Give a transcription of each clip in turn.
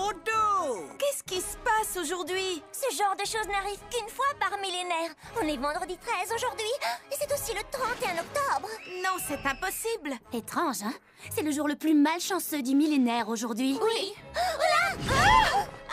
photo. Qu'est-ce qui se passe aujourd'hui? Ce genre de choses n'arrive qu'une fois par millénaire. On est vendredi 13 aujourd'hui. Et c'est aussi le 31 octobre. Non, c'est impossible. Étrange, hein? C'est le jour le plus malchanceux du millénaire aujourd'hui. Oui.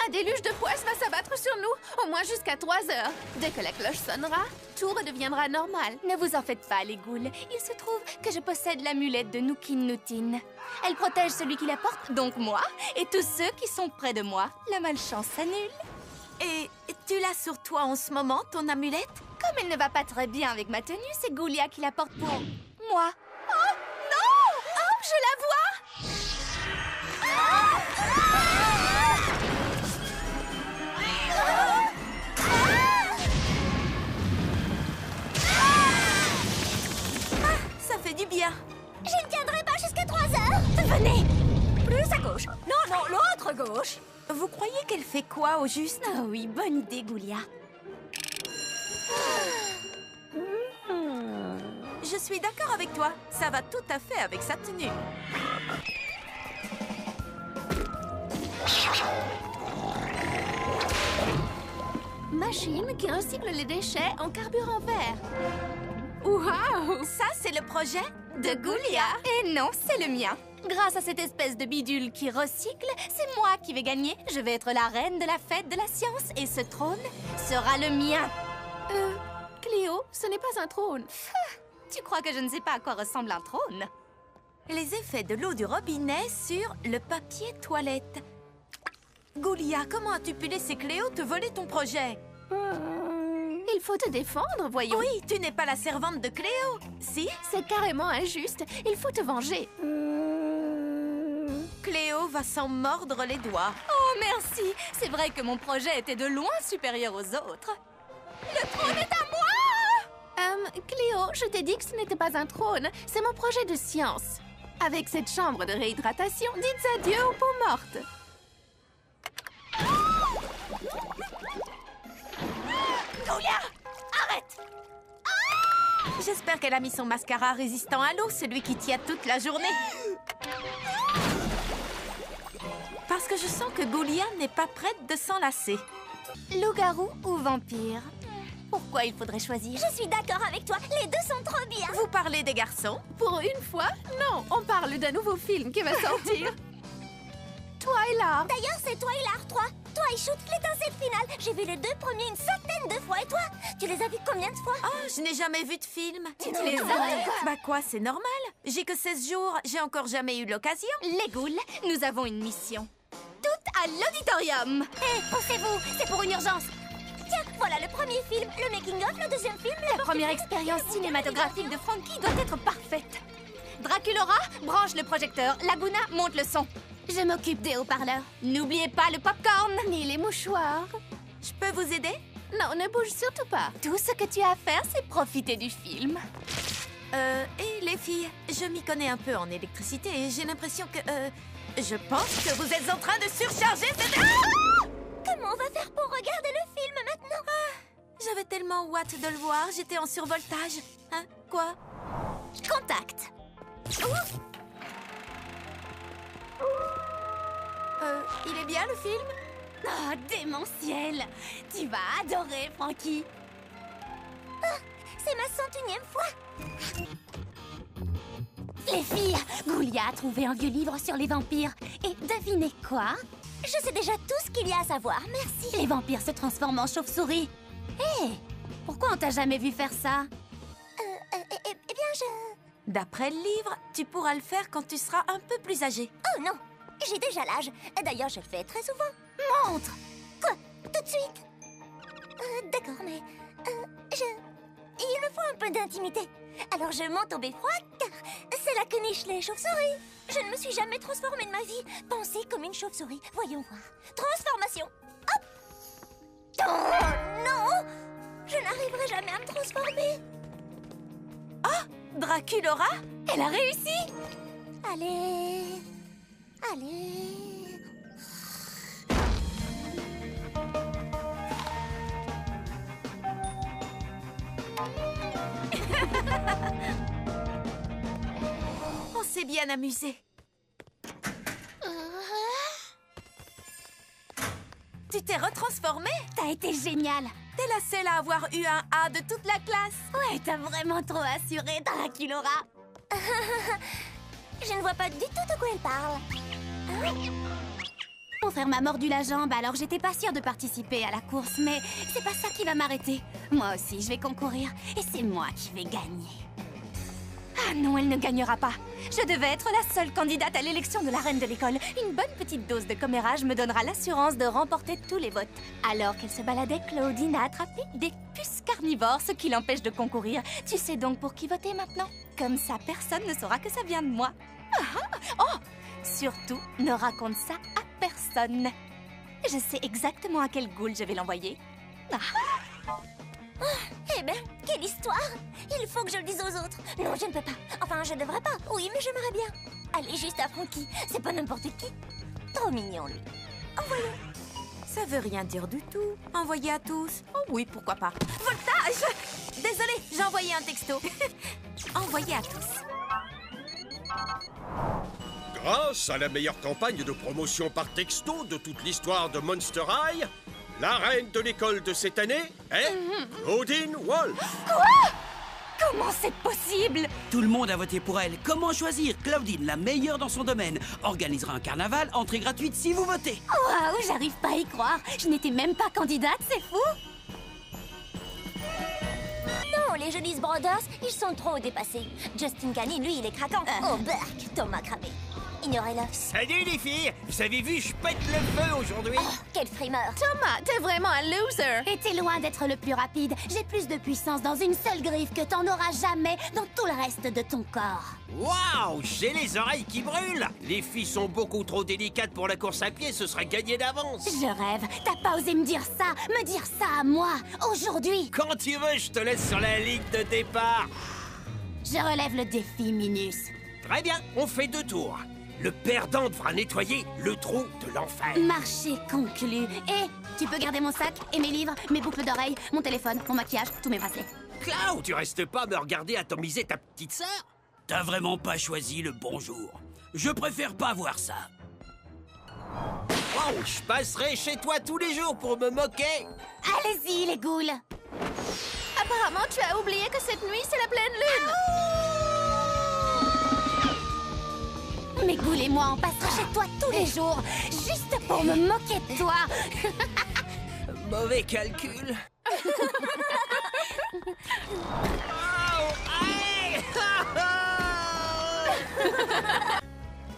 Un déluge de poisse va s'abattre sur nous, au moins jusqu'à 3 heures. Dès que la cloche sonnera, tout redeviendra normal. Ne vous en faites pas, les ghouls. Il se trouve que je possède l'amulette de Nookin Nootin. Elle protège celui qui la porte, donc moi, et tous ceux qui sont près de moi. La malchance s'annule. Et tu l'as sur toi en ce moment, ton amulette? Comme elle ne va pas très bien avec ma tenue, c'est Ghoulia qui la porte pour moi. Oh non! Oh, je la vois! Ça fait du bien. Je ne tiendrai pas jusqu'à 3 heures. Venez! Plus à gauche. Non, non, l'autre gauche. Vous croyez qu'elle fait quoi au juste? Ah oui, bonne idée, Ghoulia. Je suis d'accord avec toi. Ça va tout à fait avec sa tenue. Machine qui recycle les déchets en carburant vert. Waouh! Ça, c'est le projet De Ghoulia. Et non, c'est le mien. Grâce à cette espèce de bidule qui recycle, c'est moi qui vais gagner. Je vais être la reine de la fête de la science et ce trône sera le mien. Cléo, ce n'est pas un trône. Tu crois que je ne sais pas à quoi ressemble un trône? Les effets de l'eau du robinet sur le papier toilette. Ghoulia, comment as-tu pu laisser Cléo te voler ton projet? Il faut te défendre, voyons. Oui, tu n'es pas la servante de Cléo. Si? C'est carrément injuste. Il faut te venger. Cléo va s'en mordre les doigts. Oh, merci. C'est vrai que mon projet était de loin supérieur aux autres. Le trône est à moi! Cléo, je t'ai dit que ce n'était pas un trône. C'est mon projet de science. Avec cette chambre de réhydratation, dites adieu aux peaux mortes. Ghoulia, arrête. J'espère qu'elle a mis son mascara résistant à l'eau, celui qui tient toute la journée. Parce que je sens que Ghoulia n'est pas prête de s'enlacer. Loup-garou ou vampire? Pourquoi il faudrait choisir? Je suis d'accord avec toi. Les deux sont trop bien. Vous parlez des garçons? Pour une fois, non, on parle d'un nouveau film qui va sortir. Twilight. D'ailleurs, c'est Twilight 3. Toi et Shoot, l'étincelle finale. J'ai vu les deux premiers une centaine de fois. Et toi, tu les as vus combien de fois? Oh, je n'ai jamais vu de film. Tu les as? Bah quoi, c'est normal. J'ai que 16 jours, j'ai encore jamais eu l'occasion. Les ghouls, nous avons une mission. Toutes à l'auditorium. Hé, poussez-vous, c'est pour une urgence. Tiens, voilà le premier film, le making-of, le deuxième film, La première expérience cinématographique de Frankie doit être parfaite. Draculora, branche le projecteur. Laguna, monte le son. Je m'occupe des haut-parleurs. N'oubliez pas le popcorn. Ni les mouchoirs. Je peux vous aider? Non, ne bouge surtout pas. Tout ce que tu as à faire, c'est profiter du film. Et les filles, je m'y connais un peu en électricité et j'ai l'impression que... je pense que vous êtes en train de surcharger cette... Comment on va faire pour regarder le film maintenant? J'avais tellement hâte de le voir, j'étais en survoltage. Hein? Quoi? Contact. Il est bien le film? Oh, démentiel. Tu vas adorer, Frankie. C'est ma 101e fois. Les filles, Ghoulia a trouvé un vieux livre sur les vampires. Et devinez quoi? Je sais déjà tout ce qu'il y a à savoir, merci. Les vampires se transforment en chauves-souris. Hé, pourquoi on t'a jamais vu faire ça? Eh bien, je... D'après le livre, tu pourras le faire quand tu seras un peu plus âgé. Oh non, j'ai déjà l'âge. D'ailleurs, je le fais très souvent. Montre! Quoi? Tout de suite? D'accord, mais... Il me faut un peu d'intimité. Alors je monte au beffroi, car c'est là que nichent les chauves-souris. Je ne me suis jamais transformée de ma vie. Pensez comme une chauve-souris. Voyons voir. Transformation. Hop! Oh non! Je n'arriverai jamais à me transformer. Draculora? Elle a réussi! Allez... Allez... On s'est bien amusé. Tu t'es retransformée? T'as été géniale. T'es la seule à avoir eu un A de toute la classe. Ouais, t'as vraiment trop assuré, Draculaura. Je ne vois pas du tout de quoi elle parle. Mon frère m'a mordu la jambe, alors j'étais pas sûre de participer à la course, mais c'est pas ça qui va m'arrêter. Moi aussi, je vais concourir, et c'est moi qui vais gagner. Ah non, elle ne gagnera pas. Je devais être la seule candidate à l'élection de la reine de l'école. Une bonne petite dose de commérage me donnera l'assurance de remporter tous les votes. Alors qu'elle se baladait, Claudine a attrapé des puces carnivores, ce qui l'empêche de concourir. Tu sais donc pour qui voter maintenant? Comme ça, personne ne saura que ça vient de moi. Oh! Surtout, ne raconte ça à personne. Je sais exactement à quelle goule je vais l'envoyer. Eh ben, quelle histoire! Il faut que je le dise aux autres. Non, je ne peux pas. Enfin, je devrais pas. Oui, mais j'aimerais bien. Allez, juste à Frankie. C'est pas n'importe qui. Trop mignon, lui. Envoyons. Ça veut rien dire du tout. Envoyer à tous. Oh oui, pourquoi pas. Voltage! Désolée, j'ai envoyé un texto. Envoyé à tous. Grâce à la meilleure campagne de promotion par texto de toute l'histoire de Monster High, la reine de l'école de cette année est Claudine Wolf. Comment c'est possible? Tout le monde a voté pour elle. Comment choisir? Claudine, la meilleure dans son domaine, organisera un carnaval, entrée gratuite si vous votez. Waouh, j'arrive pas à y croire. Je n'étais même pas candidate, c'est fou. Non, les Jonas Brothers, ils sont trop dépassés. Justin Kani, lui, il est craquant. Oh, berk, Thomas cramé. Ignorez-le. Salut les filles! Vous avez vu, je pète le feu aujourd'hui! Oh, quel frimeur. Thomas, t'es vraiment un loser. Et t'es loin d'être le plus rapide. J'ai plus de puissance dans une seule griffe que t'en auras jamais dans tout le reste de ton corps. Waouh! J'ai les oreilles qui brûlent! Les filles sont beaucoup trop délicates pour la course à pied, ce serait gagné d'avance! Je rêve. T'as pas osé me dire ça à moi, aujourd'hui. Quand tu veux, je te laisse sur la ligne de départ! Je relève le défi, Minus. Très bien, on fait 2 tours. Le perdant devra nettoyer le trou de l'enfer. Marché conclu. Et tu peux garder mon sac et mes livres, mes boucles d'oreilles, mon téléphone, mon maquillage, tous mes bracelets. Cloud, tu restes pas à me regarder atomiser ta petite sœur? T'as vraiment pas choisi le bon jour. Je préfère pas voir ça. Wow, je passerai chez toi tous les jours pour me moquer. Allez-y, les ghouls. Apparemment, tu as oublié que cette nuit, c'est la pleine lune. Mes ghouls et moi, on passera chez toi tous les jours, juste pour me moquer de toi. Mauvais calcul.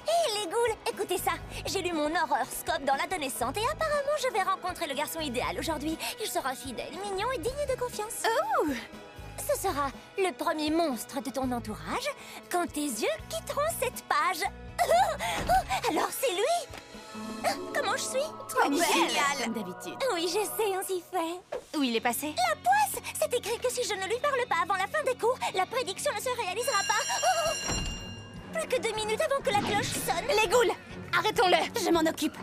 Hé, les ghouls, écoutez ça. J'ai lu mon horoscope dans l'adolescente et apparemment, je vais rencontrer le garçon idéal aujourd'hui. Il sera fidèle, mignon et digne de confiance. Oh! Ce sera le premier monstre de ton entourage quand tes yeux quitteront cette page. Oh, alors c'est lui? Comment je suis? Trop belle. Génial. Comme d'habitude. Oui, je sais, on s'y fait. Où il est passé? La poisse! C'est écrit que si je ne lui parle pas avant la fin des cours, la prédiction ne se réalisera pas. Oh! Plus que 2 minutes avant que la cloche sonne. Les ghouls, arrêtons-le. Je m'en occupe.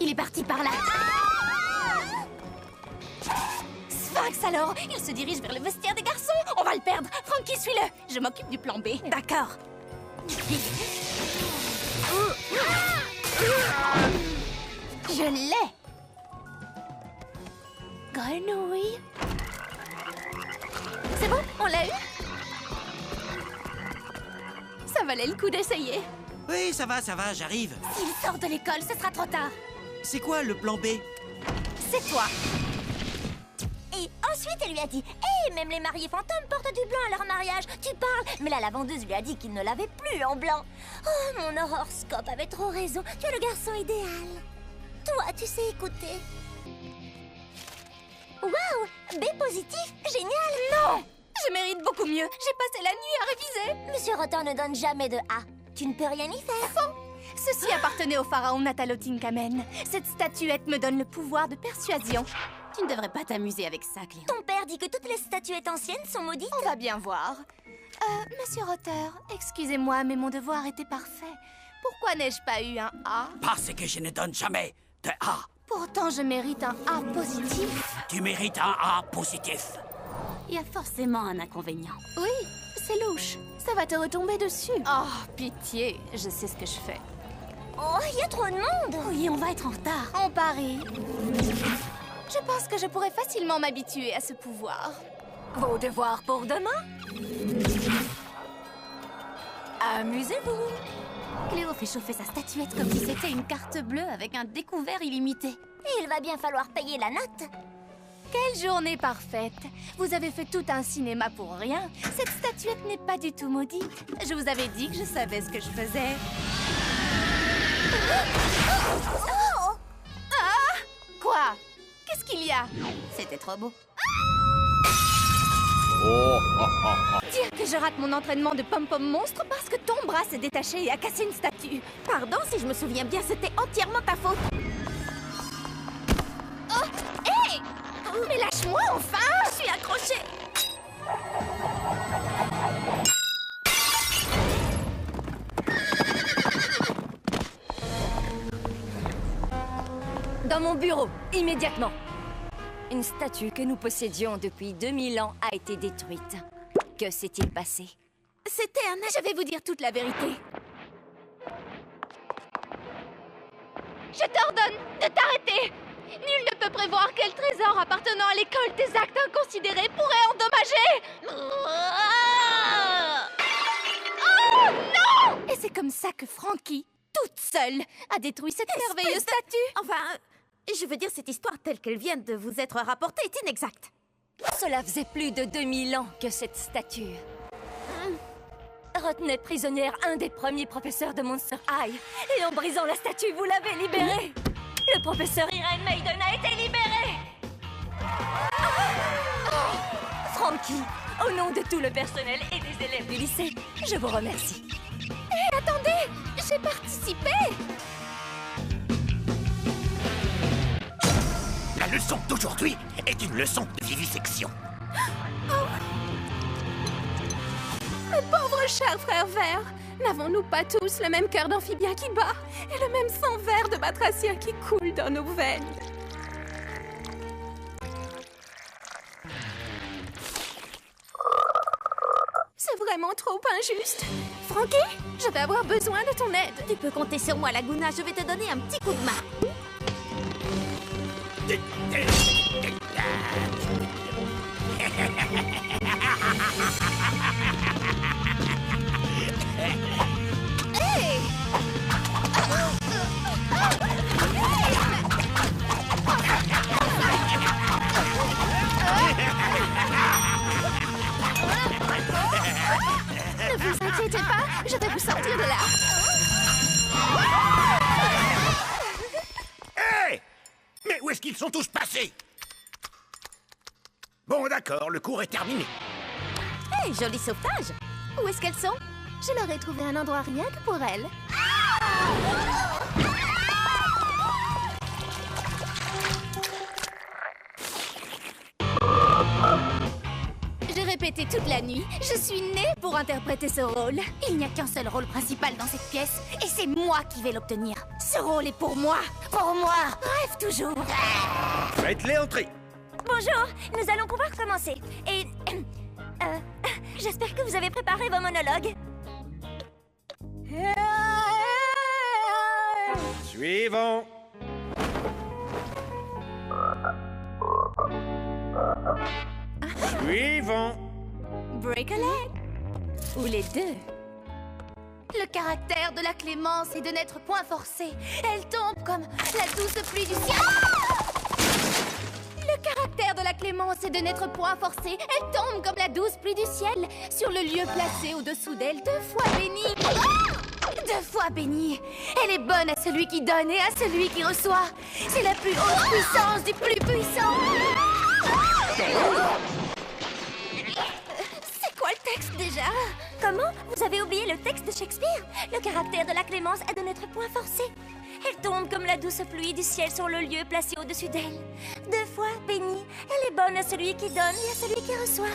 Il est parti par là. Sphinx alors, il se dirige vers le vestiaire des garçons. On va le perdre. Frankie, suis-le. Je m'occupe du plan B. D'accord. Je l'ai. Grenouille. C'est bon, on l'a eu. Ça valait le coup d'essayer. Oui, ça va, j'arrive. S'il sort de l'école, ce sera trop tard. C'est quoi le plan B? C'est toi. Et ensuite, elle lui a dit « Hé, même les mariés fantômes portent du blanc à leur mariage, tu parles !» Mais la lavandeuse lui a dit qu'il ne l'avait plus en blanc. Oh, mon horoscope avait trop raison, tu es le garçon idéal. Toi, tu sais écouter. Waouh, B positif, génial. Non, je mérite beaucoup mieux. J'ai passé la nuit à réviser. Monsieur Rotter ne donne jamais de A. Tu ne peux rien y faire. Faux. Ceci appartenait au pharaon Natalotinkamen. Cette statuette me donne le pouvoir de persuasion. Tu ne devrais pas t'amuser avec ça, Cléo. Ton père dit que toutes les statuettes anciennes sont maudites. On va bien voir. Monsieur Rotter, excusez-moi, mais mon devoir était parfait. Pourquoi n'ai-je pas eu un A? Parce que je ne donne jamais de A. Pourtant, je mérite un A positif. Tu mérites un A positif. Il y a forcément un inconvénient. Oui, c'est louche. Ça va te retomber dessus. Oh, pitié, je sais ce que je fais. Oh, il y a trop de monde. Oui, on va être en retard. On parie. Je pense que je pourrais facilement m'habituer à ce pouvoir. Vos devoirs pour demain? Amusez-vous. Cléo fait chauffer sa statuette comme si c'était une carte bleue avec un découvert illimité. Il va bien falloir payer la note. Quelle journée parfaite! Vous avez fait tout un cinéma pour rien. Cette statuette n'est pas du tout maudite. Je vous avais dit que je savais ce que je faisais. Ah! Quoi? Qu'est-ce qu'il y a? C'était trop beau. Dire que je rate mon entraînement de pom-pom monstre parce que ton bras s'est détaché et a cassé une statue. Pardon, si je me souviens bien, c'était entièrement ta faute. Oh! Hé! Mais lâche-moi enfin! Je suis accrochée. Dans mon bureau, immédiatement. Une statue que nous possédions depuis 2000 ans a été détruite. Que s'est-il passé? C'était un... Je vais vous dire toute la vérité. Je t'ordonne de t'arrêter! Nul ne peut prévoir quel trésor appartenant à l'école des actes inconsidérés pourrait endommager! Oh non! Et c'est comme ça que Frankie, toute seule, a détruit cette merveilleuse statue. Enfin, je veux dire, cette histoire telle qu'elle vient de vous être rapportée est inexacte. Cela faisait plus de 2000 ans que cette statue retenait prisonnière un des premiers professeurs de Monster High. Et en brisant la statue, vous l'avez libérée. Le professeur Irene Maiden a été libéré. Frankie, au nom de tout le personnel et des élèves du lycée, je vous remercie. Hé, attendez! J'ai participé! La leçon d'aujourd'hui est une leçon de vivisection. Mes pauvres chers frères verts! N'avons-nous pas tous le même cœur d'amphibien qui bat et le même sang vert de batracien qui coule dans nos veines? C'est vraiment trop injuste. Frankie, je vais avoir besoin de ton aide. Tu peux compter sur moi, Laguna. Je vais te donner un petit coup de main. Ne vous inquiétez pas, je vais vous sortir de là. Hé! Mais où est-ce qu'ils sont tous passés? Bon, d'accord, le cours est terminé. Hey, joli sauvetage. Où est-ce qu'elles sont? Je leur ai trouvé un endroit rien que pour elles. J'ai répété toute la nuit. Je suis née pour interpréter ce rôle. Il n'y a qu'un seul rôle principal dans cette pièce, et c'est moi qui vais l'obtenir. Ce rôle est pour moi. Pour moi. Rêve toujours. Faites-les entrer. Bonjour, nous allons pouvoir commencer. Et... j'espère que vous avez préparé vos monologues. Suivant. Suivant. Break a leg. Ou les deux. Le caractère de la clémence est de n'être point forcée. Elle tombe comme la douce pluie du ciel. Le caractère de la clémence est de n'être point forcée. Elle tombe comme la douce pluie du ciel sur le lieu placé au-dessous d'elle, 2 fois bénie. 2 fois bénie. Elle est bonne à celui qui donne et à celui qui reçoit. C'est la plus haute puissance du plus puissant. C'est quoi le texte déjà? Comment? Vous avez oublié le texte de Shakespeare? Le caractère de la clémence est de n'être point forcé. Elle tombe comme la douce pluie du ciel sur le lieu placé au-dessus d'elle. 2 fois bénie. Elle est bonne à celui qui donne et à celui qui reçoit.